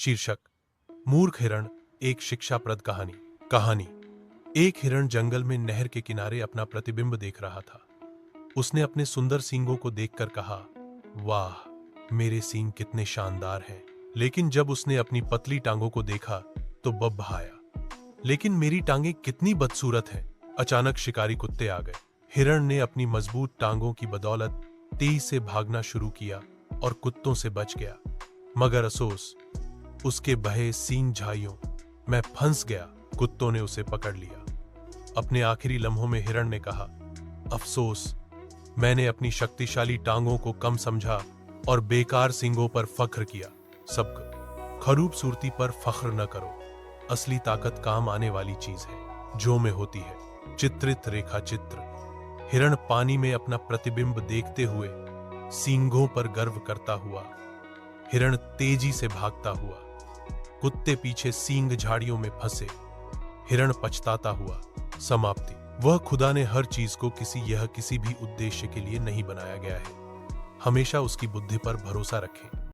शीर्षक मूर्ख हिरण, एक शिक्षाप्रद कहानी। एक हिरण जंगल में नहर के किनारे अपना प्रतिबिंब देख रहा था। उसने अपने सुंदर सींगों को देखकर कहा, वाह, मेरे सींग कितने शानदार हैं। लेकिन जब उसने अपनी पतली टांगों को देखा तो बब्बहाया, लेकिन मेरी टांगें कितनी बदसूरत हैं। अचानक शिकारी कुत्ते आ गए। हिरण ने अपनी मजबूत टांगों की बदौलत तेज से भागना शुरू किया और कुत्तों से बच गया। मगर अफसोस, उसके बहे सींग झाइयों में फंस गया। कुत्तों ने उसे पकड़ लिया। अपने आखिरी लम्हों में हिरण ने कहा, अफसोस, मैंने अपनी शक्तिशाली टांगों को कम समझा और बेकार सींगों पर फख्र किया। सबक, खूबसूरती पर फख्र न करो। असली ताकत काम आने वाली चीज है जो में होती है। चित्रित रेखा चित्र। हिरण पानी में अपना प्रतिबिंब देखते हुए सींगों पर गर्व करता हुआ, हिरण तेजी से भागता हुआ, कुत्ते पीछे सींग झाड़ियों में फंसे, हिरण पछताता हुआ। समाप्ति। वह खुदा ने हर चीज को किसी भी उद्देश्य के लिए नहीं बनाया गया है। हमेशा उसकी बुद्धि पर भरोसा रखें।